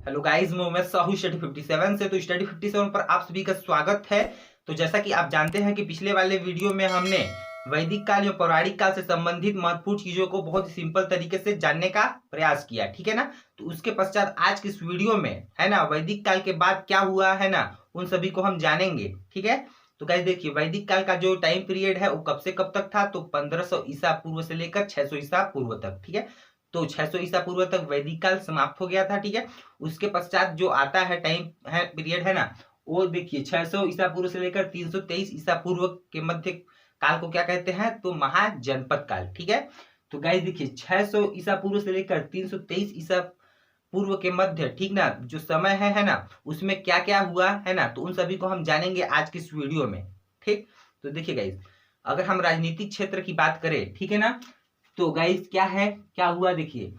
Hello guys, मैं Sahu study 57 से। तो स्टडी 57 पर आप सभी का स्वागत है। तो जैसा कि आप जानते हैं कि पिछले वाले वीडियो में हमने वैदिक काल या पौराणिक काल से संबंधित महत्वपूर्ण चीजों को बहुत ही सिंपल तरीके से जानने का प्रयास किया, ठीक है ना। तो उसके पश्चात आज के इस वीडियो में है ना, वैदिक काल के बाद क्या हुआ है ना, उन सभी को हम जानेंगे, ठीक है। तो गाइस देखिए, वैदिक काल का जो टाइम पीरियड है वो कब से कब तक था, तो 1500 ईसा पूर्व से लेकर 600 ईसा पूर्व तक, ठीक है। तो 600 ईसा पूर्व तक वैदिक काल समाप्त हो गया था, ठीक है। उसके पश्चात जो आता है टाइम है पीरियड है ना, वो देखिए 600 ईसा पूर्व से लेकर 323 ईसा पूर्व के मध्य काल को क्या कहते हैं, तो महाजनपद काल, ठीक है। तो गाइस देखिए, 600 ईसा पूर्व से लेकर 323 ईसा पूर्व के मध्य, ठीक ना, जो समय है ना, उसमें क्या क्या हुआ है ना, तो उन सभी को हम जानेंगे आज की इस वीडियो में, ठीक। तो देखिए गाइस, अगर हम राजनीतिक क्षेत्र की बात करें, ठीक है ना, तो गाइस क्या है, क्या हुआ, देखिए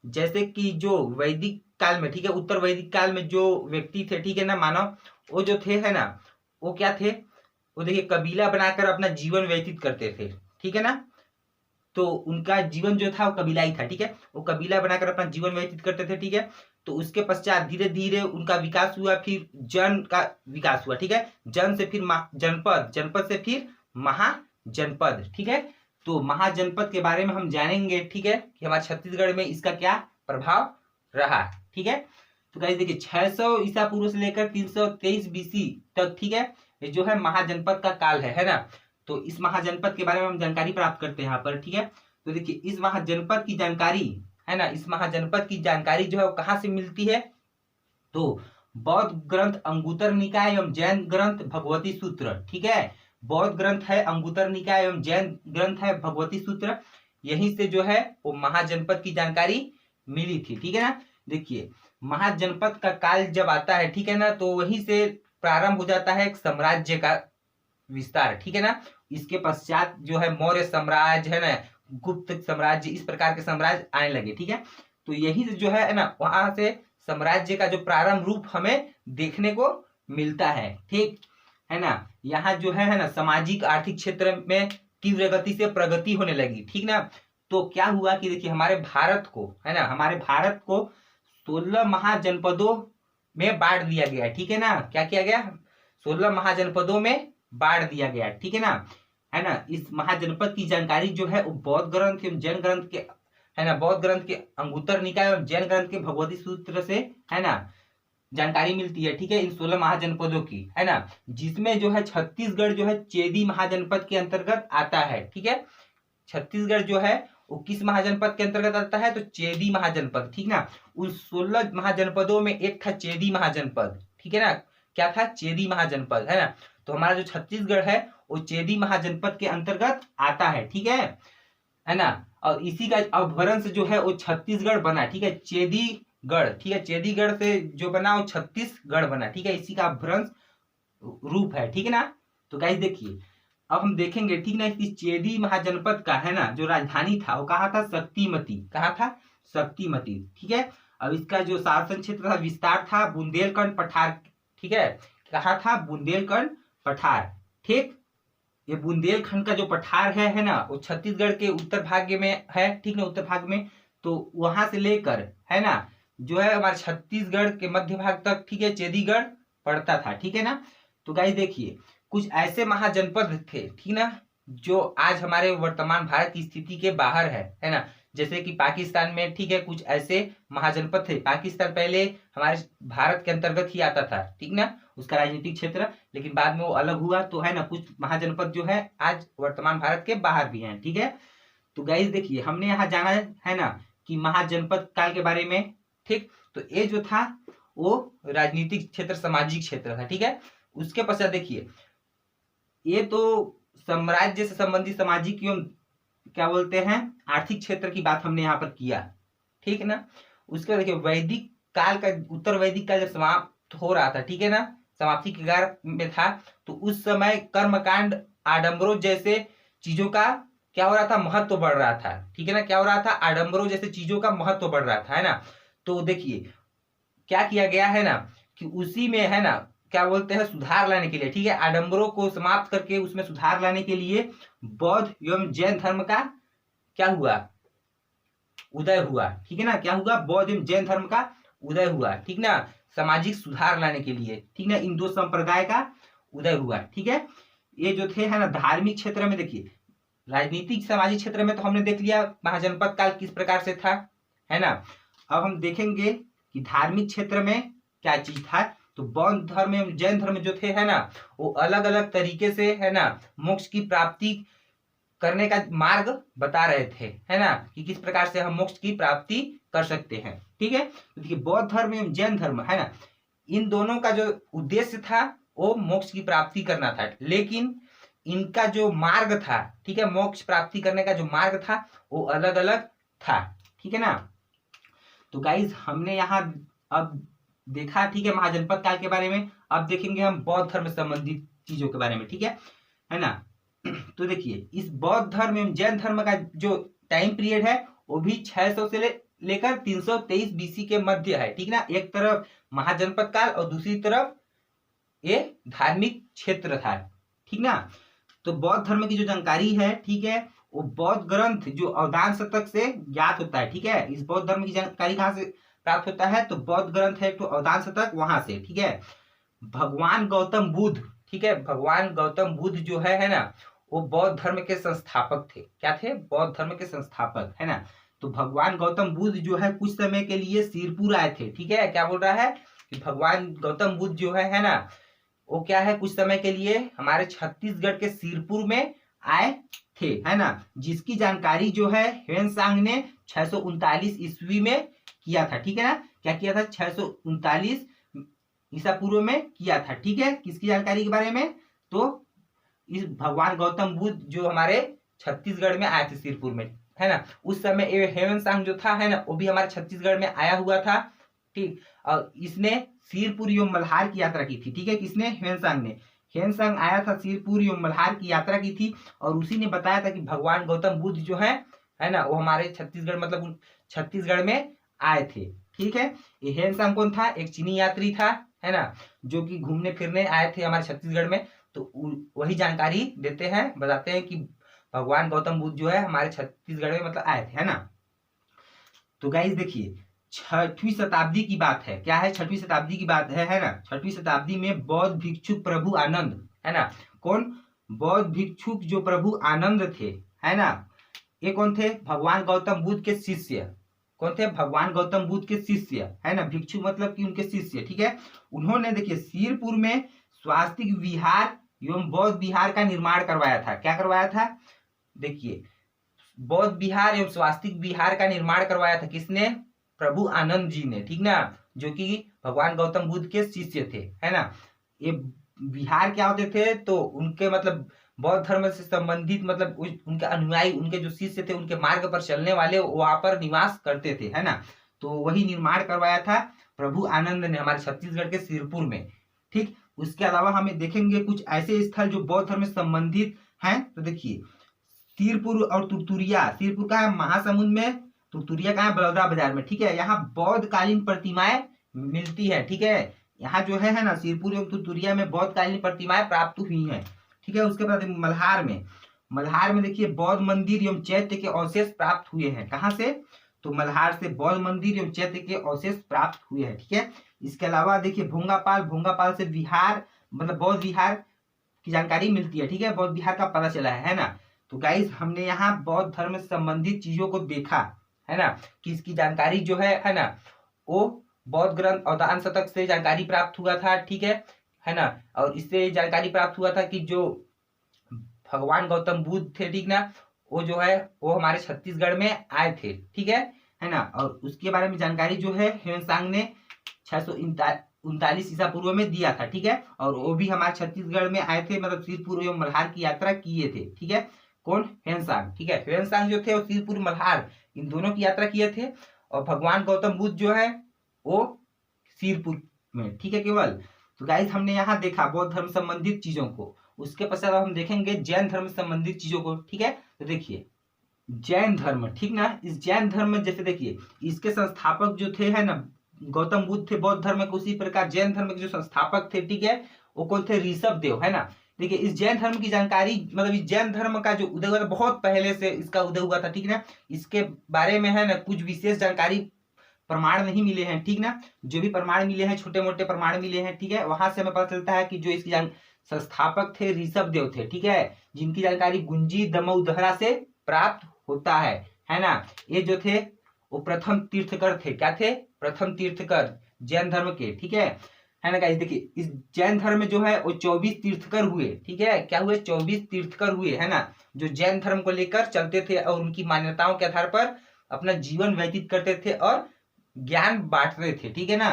जैसे कि जो वैदिक काल में, ठीक है, उत्तर वैदिक काल में जो व्यक्ति थे, ठीक है ना, मानव, वो जो थे है ना, वो क्या थे, वो देखिए कबीला बनाकर अपना जीवन व्यतीत करते थे, ठीक है ना। तो उनका जीवन जो था वो कबीला ही था, ठीक है। वो कबीला बनाकर अपना जीवन व्यतीत करते थे, ठीक है। तो उसके पश्चात धीरे धीरे उनका विकास हुआ, फिर जन का विकास हुआ, ठीक है। जन से फिर जनपद, जनपद से फिर महाजनपद, ठीक है। तो महाजनपद के बारे में हम जानेंगे, ठीक है, कि हमारे छत्तीसगढ़ में इसका क्या प्रभाव रहा, ठीक है। तो गाइस देखिए, 600 ईसा पूर्व से लेकर 323 बीसी तक, ठीक है, ये जो है महाजनपद का काल है ना। तो इस महाजनपद के बारे में हम जानकारी प्राप्त करते हैं यहाँ पर, ठीक है। तो देखिए, इस महाजनपद की जानकारी है ना, इस महाजनपद की जानकारी जो है वो कहाँ से मिलती है, तो बौद्ध ग्रंथ अंगुतर निकाय एवं जैन ग्रंथ भगवती सूत्र, ठीक है। बौद्ध ग्रंथ है अंगुतर निकाय एवं जैन ग्रंथ है भगवती सूत्र, यहीं से जो है वो महाजनपद की जानकारी मिली थी, ठीक है ना। देखिए, महाजनपद का काल जब आता है, ठीक है ना, तो वहीं से प्रारंभ हो जाता है एक साम्राज्य का विस्तार, ठीक है ना। इसके पश्चात जो है मौर्य साम्राज्य है ना, गुप्त साम्राज्य, इस प्रकार के साम्राज्य आने लगे, ठीक है। तो यही से जो है ना, वहां से साम्राज्य का जो प्रारंभ रूप हमें देखने को मिलता है, ठीक है ना। यहाँ जो है ना, सामाजिक आर्थिक क्षेत्र में तीव्र गति से प्रगति होने लगी, ठीक ना। तो क्या हुआ कि देखिए, हमारे भारत को है ना, हमारे भारत को 16 महाजनपदों में बांट दिया गया, ठीक है ना। क्या किया गया, 16 महाजनपदों में बांट दिया गया, ठीक है ना। है ना, इस महाजनपद की जानकारी जो है वो बौद्ध ग्रंथ एवं जैन ग्रंथ के है ना, बौद्ध ग्रंथ के अंगुतर निकाय एवं जैन ग्रंथ के भगवती सूत्र से है ना जानकारी मिलती है, ठीक है, इन 16 महाजनपदों की, है ना। जिसमें जो है छत्तीसगढ़ जो है चेदी महाजनपद के अंतर्गत आता है, ठीक है। छत्तीसगढ़ जो है वो किस महाजनपद के अंतर्गत आता है, तो चेदी महाजनपद, ठीक ना। उन 16 महाजनपदों में एक था चेदी महाजनपद, ठीक है ना। क्या था, चेदी महाजनपद, है ना। तो हमारा जो छत्तीसगढ़ है वो चेदी महाजनपद के अंतर्गत आता है, ठीक है ना। और इसी का अपभ्रंश जो है वो छत्तीसगढ़ बना, ठीक है, चेदीगढ़, ठीक है, चेदीगढ़ से जो बना वो छत्तीसगढ़ बना, ठीक है, इसी का अपभ्रंश रूप है, ठीक है ना। तो गाइस देखिए, अब हम देखेंगे, ठीक ना, इस चेदी महाजनपद का है ना जो राजधानी था वो कहा था, शक्तिमती, कहा था, शक्तिमती, ठीक है। अब इसका जो शासन क्षेत्र था, विस्तार था बुंदेलखंड पठार, ठीक है, कहा था बुंदेलखंड पठार, ठीक। ये बुंदेलखंड का जो पठार है ना, वो छत्तीसगढ़ के उत्तर भाग में है, ठीक ना, उत्तर भाग में। तो वहां से लेकर है ना, जो है हमारे छत्तीसगढ़ के मध्य भाग तक, ठीक है, चेदीगढ़ पड़ता था, ठीक है ना। तो गाइस देखिए, कुछ ऐसे महाजनपद थे, ठीक ना, जो आज हमारे वर्तमान भारत की स्थिति के बाहर है ना। जैसे कि पाकिस्तान में, ठीक है, कुछ ऐसे महाजनपद थे। पाकिस्तान पहले हमारे भारत के अंतर्गत ही आता था, ठीक ना, उसका राजनीतिक क्षेत्र, लेकिन बाद में वो अलग हुआ, तो है ना, कुछ महाजनपद जो है आज वर्तमान भारत के बाहर भी हैं, ठीक है। तो गाइस देखिए, हमने यहाँ जाना है ना कि महाजनपद काल के बारे में, ठीक। तो ये जो था वो राजनीतिक क्षेत्र, सामाजिक क्षेत्र था, ठीक है। उसके पश्चात देखिए, ये तो साम्राज्य से संबंधित सामाजिक एवं क्या बोलते हैं, आर्थिक क्षेत्र की बात हमने यहाँ पर किया, ठीक है ना। उसके बाद देखिए, वैदिक काल का, उत्तर वैदिक काल जब समाप्त हो रहा था, ठीक है ना, समाप्ति के कगार में था, तो उस समय कर्मकांड, आडंबरों जैसे चीजों का क्या हो रहा था, महत्व बढ़ रहा था, ठीक है ना। क्या हो रहा था, आडंबरों जैसे चीजों का महत्व बढ़ रहा था, है ना। तो देखिए क्या किया गया है ना, कि उसी में है ना, क्या बोलते हैं, सुधार लाने के लिए, ठीक है, आडंबरों को समाप्त करके उसमें सुधार लाने के लिए बौद्ध एवं जैन धर्म का क्या हुआ, उदय हुआ, ठीक है ना। क्या हुआ, बौद्ध एवं जैन धर्म का उदय हुआ, ठीक ना, सामाजिक सुधार लाने के लिए, ठीक ना, इन दो संप्रदाय का उदय हुआ, ठीक है। ये जो थे है ना धार्मिक क्षेत्र में, देखिए राजनीतिक सामाजिक क्षेत्र में तो हमने देख लिया महाजनपद काल किस प्रकार से था, है ना। अब हम देखेंगे कि धार्मिक क्षेत्र में क्या चीज था। तो बौद्ध धर्म एवं जैन धर्म जो थे है ना, वो अलग अलग तरीके से है ना मोक्ष की प्राप्ति करने का मार्ग बता रहे थे, है ना, कि किस प्रकार से हम मोक्ष की प्राप्ति कर सकते हैं, ठीक है। तो देखिए बौद्ध धर्म एवं जैन धर्म है ना, इन दोनों का जो उद्देश्य था वो मोक्ष की प्राप्ति करना था, लेकिन इनका जो मार्ग था, ठीक है, मोक्ष प्राप्ति करने का जो मार्ग था वो अलग अलग था, ठीक है ना। तो गाइज हमने यहाँ अब देखा, ठीक है, महाजनपद काल के बारे में। अब देखेंगे हम बौद्ध धर्म से संबंधित चीजों के बारे में, ठीक है ना। तो देखिए इस बौद्ध धर्म एवं जैन धर्म का जो टाइम पीरियड है वो भी 600 से लेकर 323 बीसी के मध्य है, ठीक ना। एक तरफ महाजनपद काल और दूसरी तरफ ये धार्मिक क्षेत्र था, ठीक ना। तो बौद्ध धर्म की जो जानकारी है, ठीक है, वो बौद्ध ग्रंथ जो अवदान शतक से ज्ञात होता है, ठीक है। इस बौद्ध धर्म की जानकारी कहाँ से प्राप्त होता है, तो बौद्ध ग्रंथ है तो अवदान शतक, वहां से, ठीक है। भगवान गौतम बुद्ध, ठीक है, भगवान गौतम बुद्ध जो है ना, वो बौद्ध धर्म के संस्थापक थे। क्या थे? बौद्ध धर्म के संस्थापक, है ना। तो भगवान गौतम बुद्ध जो है कुछ समय के लिए सिरपुर आए थे, ठीक है। क्या बोल रहा है कि भगवान गौतम बुद्ध जो है ना, वो क्या है कुछ समय के लिए हमारे छत्तीसगढ़ के सिरपुर में आए थे, है ना, जिसकी जानकारी जो है ह्वेन-सांग ने 639 ईस्वी में किया था, ठीक है ना। क्या किया था? 639 ईसा पूर्व में किया था, ठीक है। किसकी जानकारी के बारे में? तो इस भगवान गौतम बुद्ध जो हमारे छत्तीसगढ़ में आए थे सिरपुर में, है ना। उस समय ह्वेन-सांग जो था, है ना, वो भी हमारे छत्तीसगढ़ में आया हुआ था, ठीक। और इसने सिरपुर एवं मल्हार की यात्रा की थी, ठीक है। किसने? ह्वेन-सांग ने। ह्वेन-सांग आया था, सिरपुर एवं मल्हार की यात्रा की थी, और उसी ने बताया था कि भगवान गौतम बुद्ध जो है ना, वो हमारे छत्तीसगढ़ मतलब छत्तीसगढ़ में आए थे, ठीक है। ये ह्वेन-सांग कौन था? एक चीनी यात्री था, है ना, जो कि घूमने फिरने आए थे हमारे छत्तीसगढ़ में। तो वही जानकारी देते हैं, बताते हैं कि भगवान गौतम बुद्ध जो है हमारे छत्तीसगढ़ में मतलब आए थे, है ना। तो गाइस देखिए 6वीं शताब्दी की बात है। क्या है? 6वीं शताब्दी की बात है ना। 6वीं शताब्दी में बौद्ध भिक्षुक प्रभु आनंद, है ना, कौन? बौद्ध भिक्षुक जो प्रभु आनंद थे, है ना, ये कौन थे? भगवान गौतम बुद्ध के शिष्य। कौन थे? भगवान गौतम बुद्ध के शिष्य, है ना। भिक्षु मतलब कि उनके शिष्य, ठीक है। उन्होंने देखिए सिरपुर में स्वास्तिक विहार एवं बौद्ध विहार का निर्माण करवाया था। क्या करवाया था? देखिए बौद्ध विहार एवं स्वास्तिक विहार का निर्माण करवाया था किसने? प्रभु आनंद जी ने, ठीक ना, जो कि भगवान गौतम बुद्ध के शिष्य थे, है ना। ये विहार क्या होते थे? तो उनके मतलब बौद्ध धर्म से संबंधित मतलब उनके अनुयायी, उनके जो शिष्य थे, उनके मार्ग पर चलने वाले वहां पर निवास करते थे, है ना। तो वही निर्माण करवाया था प्रभु आनंद ने हमारे छत्तीसगढ़ के सिरपुर में, ठीक। उसके अलावा हमें देखेंगे कुछ ऐसे स्थल जो बौद्ध धर्म से संबंधित हैं। तो देखिए सिरपुर और तुरतुरिया। सिरपुर का है महासमुंद में, तुरतुरिया का है बड़ौदा बाजार में, ठीक है। यहाँ बौद्ध कालीन प्रतिमाएं मिलती है, ठीक है। यहाँ जो है ना सिरपुर एवं तुरतुरिया में बौद्ध कालीन प्रतिमाएं प्राप्त हुई हैं, ठीक है। उसके बाद मल्हार में देखिए बौद्ध मंदिर एवं चैत्य के अवशेष प्राप्त हुए हैं। कहाँ से? तो मल्हार से बौद्ध मंदिर एवं चैत्य के अवशेष प्राप्त हुए हैं, ठीक है। इसके अलावा देखिए भोंगापाल से विहार मतलब बौद्ध विहार की जानकारी मिलती है, ठीक है। बौद्ध विहार का पता चला है ना। तो गाइस हमने यहाँ बौद्ध धर्म से संबंधित चीजों को देखा, है ना, कि इसकी जानकारी जो है ना, वो बौद्ध ग्रंथ अवदान शतक से जानकारी प्राप्त हुआ था, ठीक है ना। और इससे जानकारी प्राप्त हुआ था कि जो भगवान गौतम बुद्ध थे, ठीक ना, वो जो है वो हमारे छत्तीसगढ़ में आए थे, ठीक है ना। और उसके बारे में जानकारी जो है ह्वेन-सांग ने 639 ईसा पूर्व में दिया था, ठीक है। और वो भी हमारे छत्तीसगढ़ में आए थे, मतलब सिरपुर एवं मल्हार की यात्रा किए थे, ठीक है। कौन? ह्वेन-सांग, ठीक है। ह्वेन-सांग जो थे वो सिरपुर मल्हार इन दोनों की यात्रा किए थे, और भगवान गौतम बुद्ध जो है वो सिरपुर में, ठीक है, केवल। तो गाइस हमने यहाँ देखा बौद्ध धर्म संबंधित चीजों को। उसके पश्चात हम देखेंगे जैन धर्म संबंधित चीजों को, ठीक है। तो देखिए जैन धर्म, ठीक ना। इस जैन धर्म में जैसे देखिए इसके संस्थापक जो थे, है ना, गौतम बुद्ध थे बौद्ध धर्म के, उसी प्रकार जैन धर्म के जो संस्थापक थे, ठीक है, वो कौन थे? ऋषभ देव, है ना। देखिए इस जैन धर्म की जानकारी मतलब इस जैन धर्म का जो उदय हुआ था बहुत पहले से इसका उदय हुआ था, ठीक है ना। इसके बारे में है ना कुछ विशेष जानकारी प्रमाण नहीं मिले हैं, ठीक ना, जो भी प्रमाण मिले हैं, छोटे मोटे प्रमाण मिले हैं, ठीक है, वहां से हमें पता चलता है कि जो इसकी संस्थापक थे ऋषभदेव थे, ठीक है, जिनकी जानकारी गुंजी दमोदरा से प्राप्त होता है ना। ये जो थे वो प्रथम तीर्थकर थे, क्या थे, प्रथम तीर्थकर जैन धर्म के, ठीक है ना गाइस। देखिए इस जैन धर्म में जो है वो 24 तीर्थकर हुए, ठीक है, क्या हुए, 24 तीर्थकर हुए, है ना, जो जैन धर्म को लेकर चलते थे और उनकी मान्यताओं के आधार पर अपना जीवन व्यतीत करते थे और ज्ञान बांटते थे, ठीक है ना।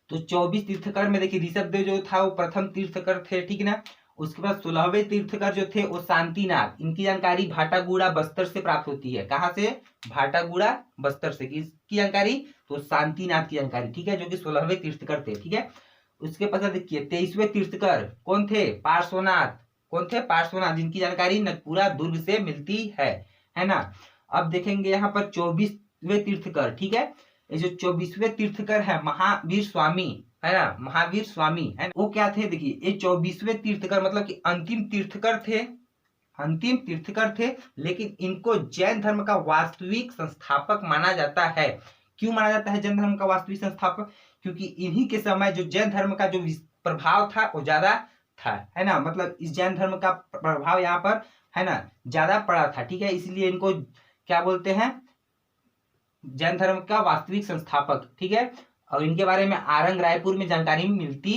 तो 24 तीर्थकर में देखिए ऋषभदेव जो था वो प्रथम तीर्थकर थे, ठीक है ना। उसके बाद 16वें तीर्थकर जो थे वो शांतिनाथ, इनकी जानकारी भाटागुड़ा बस्तर से प्राप्त होती है, कहाँ से, भाटागुड़ा बस्तर से, किसकी जानकारी, तो शांतिनाथ की जानकारी, ठीक है, जो कि 16वें तीर्थकर थे, ठीक है। उसके पश्चात देखिए 23वें तीर्थकर कौन थे, पार्श्वनाथ, कौन थे, पार्श्वनाथ, जिनकी जानकारी नगपुरा दुर्ग से मिलती है ना। अब देखेंगे यहाँ पर 24वें तीर्थकर, ठीक है, ये जो 24वें तीर्थकर है महावीर स्वामी, है ना, महावीर स्वामी है, वो क्या थे, देखिए ये 24वें तीर्थकर मतलब कि अंतिम तीर्थकर थे, अंतिम तीर्थकर थे, लेकिन इनको जैन धर्म का वास्तविक संस्थापक माना जाता है। क्यों माना जाता है जैन धर्म का वास्तविक संस्थापक, क्योंकि इन्हीं के समय जो जैन धर्म का जो प्रभाव था वो ज्यादा था, है ना, मतलब इस जैन धर्म का प्रभाव यहाँ पर, है ना, ज्यादा पड़ा था, ठीक है, इसलिए इनको क्या बोलते हैं, जैन धर्म का वास्तविक संस्थापक, ठीक है। और इनके बारे में आरंग रायपुर में जानकारी मिलती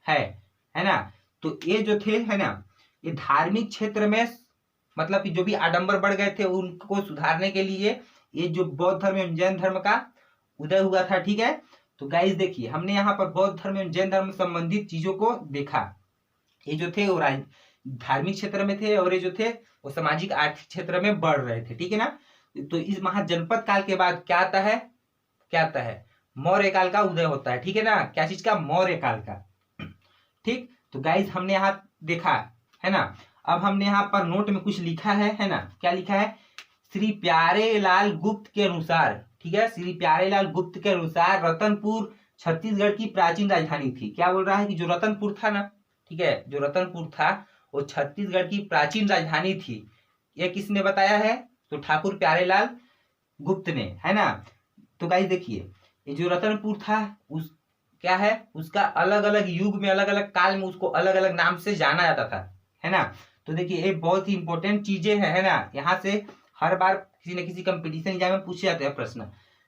है ना। तो ये जो थे, है ना, ये धार्मिक क्षेत्र में मतलब कि जो भी आडंबर बढ़ गए थे उनको सुधारने के लिए ये जो बौद्ध धर्म एवं जैन धर्म का उदय हुआ था, ठीक है। तो गाइस देखिए हमने यहाँ पर बौद्ध धर्म एवं जैन धर्म से संबंधित चीजों को देखा, ये जो थे वो धार्मिक क्षेत्र में थे और ये जो थे वो सामाजिक आर्थिक क्षेत्र में बढ़ रहे थे, ठीक है ना। तो इस महाजनपद काल के बाद क्या आता है, क्या आता है, मौर्य काल का उदय होता है, ठीक है ना, क्या चीज का, मौर्य काल का, ठीक। तो गाइस हमने यहाँ देखा, है ना। अब हमने यहाँ पर नोट में कुछ लिखा है ना, क्या लिखा है, श्री प्यारेलाल गुप्त के अनुसार, ठीक है, श्री प्यारेलाल गुप्त के अनुसार रतनपुर छत्तीसगढ़ की प्राचीन राजधानी थी। क्या बोल रहा है कि जो रतनपुर था ना, ठीक है, जो रतनपुर था वो छत्तीसगढ़ की प्राचीन राजधानी थी। ये किसने बताया है, तो ठाकुर प्यारेलाल गुप्त ने, है ना। तो गाइस देखिए ये जो रतनपुर था उस क्या है, उसका अलग अलग युग में अलग अलग काल में उसको अलग अलग नाम से जाना जाता था, है ना। तो देखिए ये बहुत ही इंपॉर्टेंट चीजें है ना, यहाँ से हर बार किसी न किसी कंपटीशन एग्जाम में पूछे जाते हैं प्रश्न।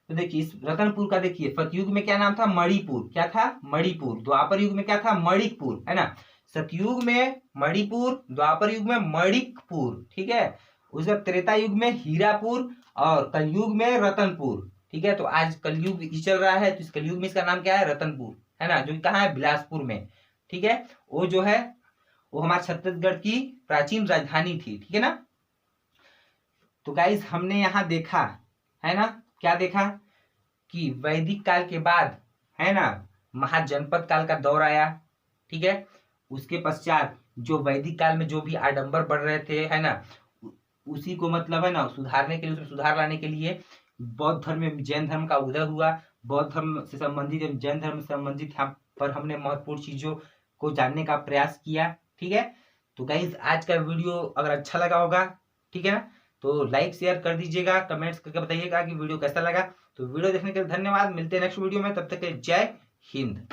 तो देखिए इस रतनपुर का देखिए सतयुग में क्या नाम था, मणिपुर, क्या था, मणिपुर। द्वापर युग में क्या था, मणिकपुर, है ना। सतयुग में मणिपुर, द्वापर युग में मणिकपुर, ठीक है। उसके त्रेता युग में हीरापुर और कलयुग में रतनपुर, ठीक है। तो आज कलयुग ही चल रहा है, तो इस कलयुग में इसका नाम क्या है, रतनपुर, है ना, जो कहाँ है, बिलासपुर में, ठीक है। वो जो है वो हमारे छत्तीसगढ़ की प्राचीन राजधानी थी, ठीक है ना। तो गाइस हमने यहाँ देखा, है ना, क्या देखा कि वैदिक काल के बाद, है ना, महाजनपद काल का दौर आया, ठीक है। उसके पश्चात जो वैदिक काल में जो भी आडंबर बढ़ रहे थे, है ना, उसी को मतलब, है ना, सुधारने के लिए, उसमें सुधार लाने के लिए बौद्ध धर्म में जैन धर्म का उदय हुआ। बौद्ध धर्म से संबंधित जैन धर्म से संबंधित यहाँ पर हमने महत्वपूर्ण चीजों को जानने का प्रयास किया, ठीक है। तो गाइस आज का वीडियो अगर अच्छा लगा होगा, ठीक है ना, तो लाइक शेयर कर दीजिएगा, कमेंट्स करके बताइएगा कि वीडियो कैसा लगा। तो वीडियो देखने के लिए धन्यवाद, मिलते हैं नेक्स्ट वीडियो में, तब तक के जय हिंद।